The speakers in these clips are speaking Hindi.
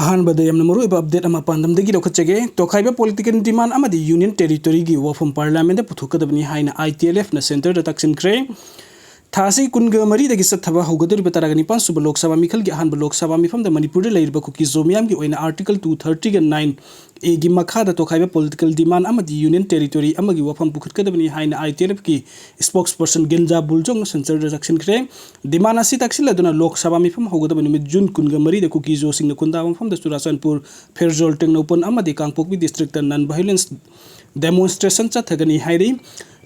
अहानबद यमन मरुइब अपडेट अमा पांदमदगी लौखचगे तोखाइबा पॉलिटिकल डिमांड अमदी यूनियन टेरिटोरी की वफम पार्लियामेंट पुथुकदबनी हाइना ITLF न सेंटर द तक्सिनख्रे थासी कुनगा मरी दगी सथबा हौगदरिब तरागनि पांसुब लोकसभा मिखल की अहानब लोकसभा मिफम द मणिपुर लेरिब कुकी जोमियाम की ओइना आर्टिकल 230 ग 9 ए गी मखादा तोखाइबा पॉलिटिकल डिमांड अमदी यूनियन टेरिटोरी अमगी वफम पुखुतकदबनी हाइना ITLF की स्पोक्सपर्सन गिंजा बुलजोंग सेंटर द तक्सिनख्रे डिमांड असि तक्सिलदुना लोकसभा मिफम हौगदब निमित जून कुनगा मरी द कुकी जो सिंग कुंदा मफम द चुराचंदपुर फेरजोल टेंगनोपन अमदी Kangpokpi district non violence demonstration चथगनी हाइरी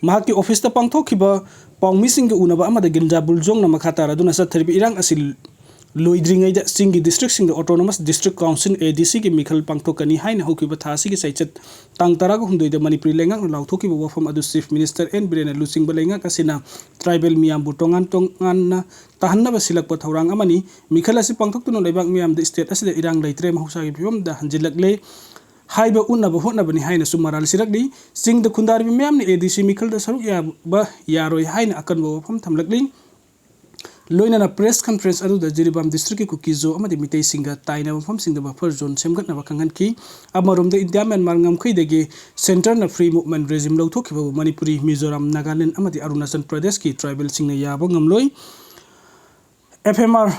महाकी ऑफिस द पांगथोखिबा पाउमिसिंग उनबा अमद गिंजा बुलजोंग न मखातार दुना सथरिबि इरांग असि लोइद्रिंगैदा सिंगी डिस्ट्रिक्ट सिंग ऑटोनोमस डिस्ट्रिक्ट काउंसिल ADC की मिखल पांगथोकनी हाइन हौकिबा थासी की सैचत तांग तराग हुंदोइदा मणिपुरी लेंगाक लाउथोकिबा वफम अदु चीफ मिनिस्टर एन बिरेन लुसिंग लेंगाक असिना ट्राइबल मियाम बुटोंगान तोंगान ताहन्नबा सिलकपा थौरांग अमनी मिखल असि पांगथोकतुना लेबाक मियाम द स्टेट असिदा इरांग लैत्रे महौसागी फिवम द हंजिलकले हाइबा उन्नबा होटनबनी हाइना सुमराल सिरकली सिंग द खुंदारिबि मियाम ने ADC मिखल द सरुक याबा यारोय हाइना अकनबा वफम थमलकली लोइना प्रेस कॉन्फ्रेंस अदुदा जिरिबाम डिस्ट्रिक्ट की कुकी जो अमदी मितै सिंगा ताइना वफम सिंग द बफर जोन सेमगतनबा खंगनकी अमरोम द इंडिया म्यांमार ngamखैदगे सेंटर न फ्री मूवमेंट रेजिम लौथोखिबा मणिपुरी मिजोराम नागालैंड अमदी अरुणाचल प्रदेश की ट्राइबल सिंग याबा ngamloi FMR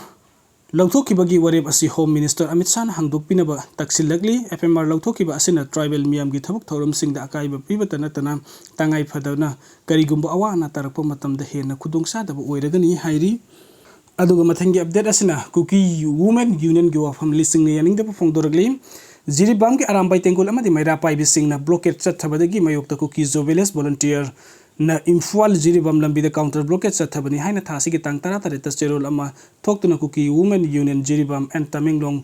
लौथोखिबगी वरेब असि होम मिनिस्टर अमित शाह हांगदोकपिनबा तक्सिलकली FMR लौथोखिबा असिना ट्राइबल मियाम की थबक थौरम सिंग द अकाइबा पिबता नतना तंगाई फदना करिगुंबा अवाना तरकपा मतम द हेना खुदोंसादबा ओइरगनी हाइरी अदुगा मथंगी अपडेट असिना कुकी वुमेन यूनियन की वफम लिसिंग ने यानिंगदबा फोंगदोरगली जिरिबाम के आरामबाई तेंगुल अमदी मैरा पाइबि सिंग न ब्लॉकेट चथबदगी मयोक्ता कुकी जो विलेज वॉलंटियर न इम्फाल जिरिबाम लंबी द काउंटर ब्लॉकेट चथबनी हाइना थासी के तांग तरा तरे तचेरोल अमा थोक्तुना Kuki women union Jiribam and Tamenglong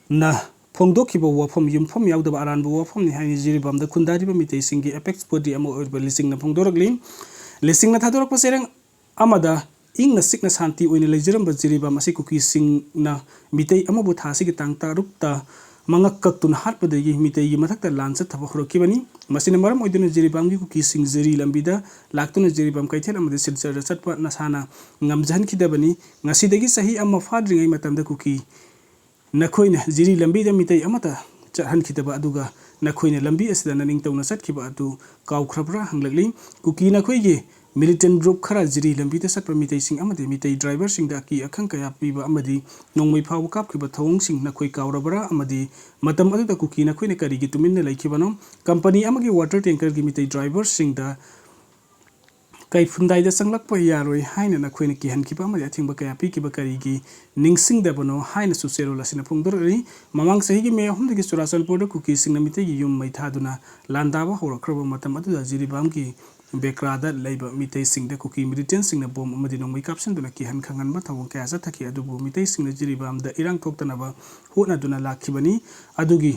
न फोंगदोखिबा वफम युमफम यावदबा अरानबा वफम नि हाइनि जिरिबाम द खुंदारिबा मितै सिंगी एपेक्स बॉडी अमा ओइबा लिसिंग न फोंगदोरगली लिसिंग न थादोरकपा सेरेंग अमादा इंग सिकना शांति ओइने लेजिरम जिरिबाम असि कुकी सिंग न मितै अमाबु थासी के तांग तारुकता मंगक कक्तुन हाटपदगी मितैगी मथक्ता लांच थबक हरकिबनी मसिना मरम ओइदुना जिरिबामगी कुकी सिंग जिरि लंबिदा लाक्तुना जिरिबाम कैथेल अमदे सिलचर चटपा नसाना ngamjankhidabani ngasidagi sahi amma fadringai matamda kuki nakhoina जिरि लंबिदा मितै अमता चहनखिदबा अदुगा नखोइना लंबी असदा ननिंग तौना सटखिबा अदु काउख्रबरा हंगलगली कुकी नखोइगे मिलिटेंट ग्रुप खरा जिरि लंबी द सटपा मितै सिंग अमदे मितै ड्राइवर सिंग द की अखंग कया पीबा अमदि नोंमै फाव कापखिबा थौंग सिंग नखोइ काउरबरा अमदि मतम अदु द कुकी नखोइना करिगी तुमिन लैखिबनो कंपनी अमगी वाटर टैंकर की मितै ड्राइवर सिंग द कैफुंदाइदा संगलकपा यारोय हाइना नखोइना किहनखिबा अमदि अथिंबा कया पीखिबा करिगी निंगसिंग दबनो हाइना सुसेरोल असिना फोंगदोररि ममांग सहीगी मे अहुमदगी चुराचंदपुर द कुकी सिंग मितैगी युम मैथादुना लांदाबा होरखरबा मतम अदुदा जिरिबामगी बेक्रादा लैबा मितै सिंग द कुकी मिलिटेंट सिंग न बोम अमदि नोंमै कापसनदुना किहन खंगनबा थवं कया चथखि अदुबु मितै सिंग न जिरिबाम द इरांग थोक्तनबा होनादुना लाखिबनी अदुगी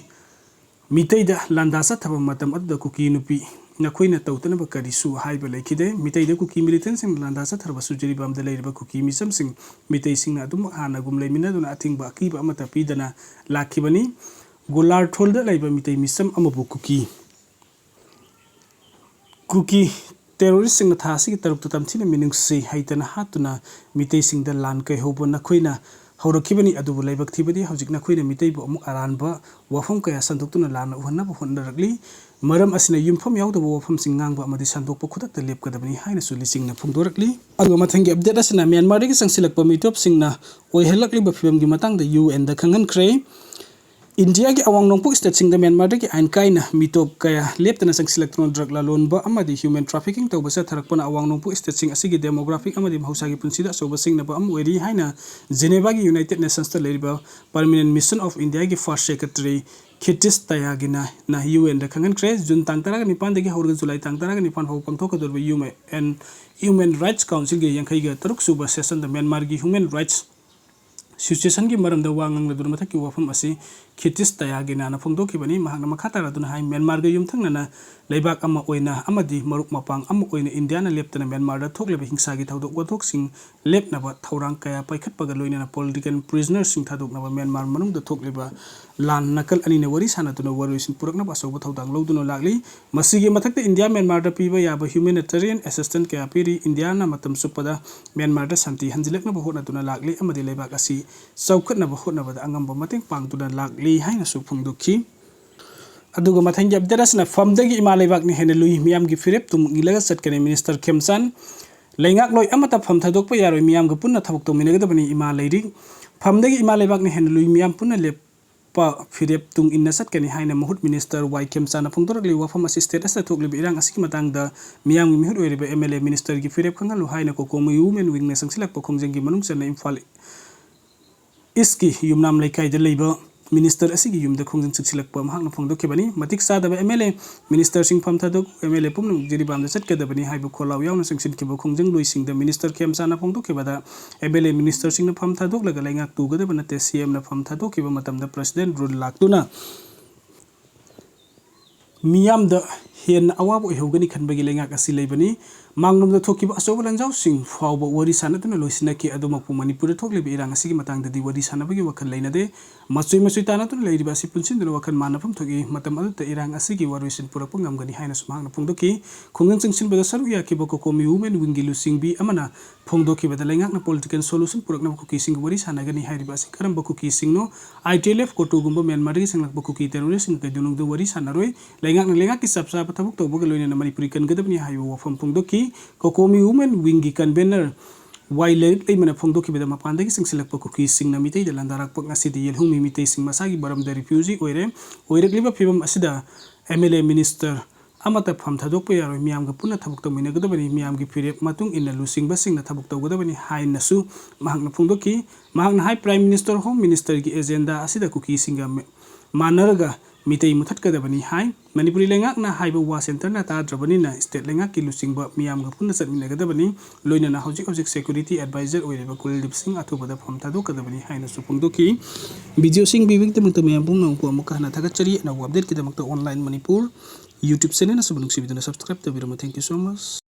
मितै द लांदा चथबा मतम अदुदा कुकी नुपी नखोइना तौतनबा करिसु हाइबा लैखिदे मितै द कुकी मिलिटेंट सिंग लांदा चथरबसु जिरिबाम द लैरबा कुकी मिसम सिंग मितै सिंग न अदुम हानागुम लैमिनादुना अथिंबा अकीबा अमता पीदना लाखिबनी गोलार थोल द लैबा मितै मिसम अमबु कुकी टेररिस्ट सिंग थासी की तरुक तमथिना मिनुंगसी हैतना हातुना मितै सिंग द लान कै होबो नखोइना हौरखिबनी अदुबु लैबक थिबदी हौजिक नखोइना मितै बो अमुक अरानबा वफम कया संतोक्तुना लान उहन्नबा होनरगली मरम असिना युमफम यावदबा वफम सिंग ngang अमदि संतोक्पा खुदक्ता लेपकदबनी हाइना सुलि सिंगना फोंगदोरकली अदुगा मथंगी अपडेट असिना म्यांमार दगी संसिलकपा मिटोप सिंगना ओइहलकलिबा फिबमगी मतंगदा UN द खंगनख्रे इंडिया की अवांग नोंगपुक स्टेट सिंग द म्यांमार की आइन काइना मिटोप कया लेपतना संसिलक्तुना ड्रग लालोनबा अमदि ह्यूमन ट्रैफिकिंग तौबसा थरकपना अवांग नोंगपुक स्टेट सिंग असिगी डेमोग्राफिक अमदि महौसागी पुंसिदा सोबा सिंगनबा अम ओइरी हाइना जेनेवा की यूनाइटेड नेशंस द लेरिबा परमानेंट मिशन ऑफ इंडिया की फर्स्ट सेक्रेटरी खिटिस तयागिना ना UN द खंगनख्रे जुन तांग तरागा निपान दगी हौरग जुलाई तांग तरागा निपान फाव पांगथोकदोरबा ह्यूमन राइट्स काउंसिल के यांखैगा तरुक सुबा सेशन द म्यांमार की ह्यूमन राइट्स सिचुएशन की मरम द वांगंग लदुर मथकी वफम असि खिटिस तयागिना ना फोंगदोखिबनी महांग मखातारादुना हाइ म्यांमार ग युमथंगना leibak ama oina amadi maruk mapang ama oina India na leptana Myanmar da thokleba hingsagi thaudok wathok sing lepnaba thaurang kaya paikhatpaga loinana political prisoners sing thadoknaba Myanmar manungda thokleba lan nakal ani na wari sanatuna waroisin puraknaba asoba thaudang loduna lagli masigi mathakta India Myanmar da piba yaba humanitarian assistance kaya piri India na matam supada Myanmar da santi hanjileknaba hotnatuna lagli amadi leibak asi saukhatnaba hotnaba da angamba mateng pangtuna lagli haina su phungdokhi aduga mathangi abderasna famdagi imalebakni hene lui miyamgi firep tum ilaga satkane minister Khemchan leingak loi amata pham thadokpa yaroi miyamga punna thabuk to minagadabani ima leiri famdagi imalebakni hene lui miyam punna lepa firep tung inna satkane haina mahut minister Y Khemchan phongdoragli wafam assistant asa thokli irang asiki matangda miyamgi mihut oiriba MLA minister gi firep khangalu haina kokomu human wing na sangsilak pokhongjenggi manungsana Imphal iski yumnam laikai de leiba minister asigi yumda khongjang chiksilakpa mahakna phongdokebani matik sadaba MLA minister sing pham thadok MLA pumnung jiribam da chatkadabani haibu kholaw yauna singsinkiba khongjang loisingda minister Khemchana phongdokebada MLA minister sing na pham thadok laga laingak tugadabana te CM na pham thadokeba matamda president rule laktuna miyam da hen awabo ehogani khanbagi laingak asi leibani mangnum da thokiba asoba lanjau sing fawba wari sanatuna loisinaki adumakpu Manipur thoklebe irang asigi matangda di wari sanabagi wakhal leinade masui tanatuna leiriba asi punsin wakhal manafam thogi matam adu ta irang asigi waroisin purakpa ngamgani haina sumangna phongdoki khongjang chingsin bada saru yakiba kokomi women wingilu singbi amana phongdoki bada laingak na political solution purakna kuki sing wari sanagani hairiba asi karamba kuki singno Itlf kotugumba Myanmar gi sanglakpa kuki terrorist sing kadunung da wari sanaroi laingak ki sapsa pathabuk tawbaga loina Manipuri kan gadabni hayo wafam phongdoki kokomi women wingi convener Wailer mana phongdoki beda mapandagi singsilakpa kuki sing na mitei da landarakpa ngasidi yelhumi mitei sing masagi baram da refugee oirekliba phibam asida MLA minister amata pham thadokpa yaroi miyamga punna thabuk tawminagadabani miyamgi firep matung inna lusingba singna thabuk tawgadabani hainasu mahakna phongdoki mahakna hai prime minister home minister gi agenda asida kuki singa manaraga mitei muthatkadabani hai Manipuri lengak na haiba wa center na tadrabani na state lengak ki lusingba miyamga punna satminagadabani loina na hojik security advisor oireba Kuldip Singh athubada pham thadokadabani haina su phongdoki video sing bibik tamta miyam pumna ko amuka na thagachari na update kidamakta online Manipur YouTube channel na subnung sibiduna subscribe tabirama. Thank you so much.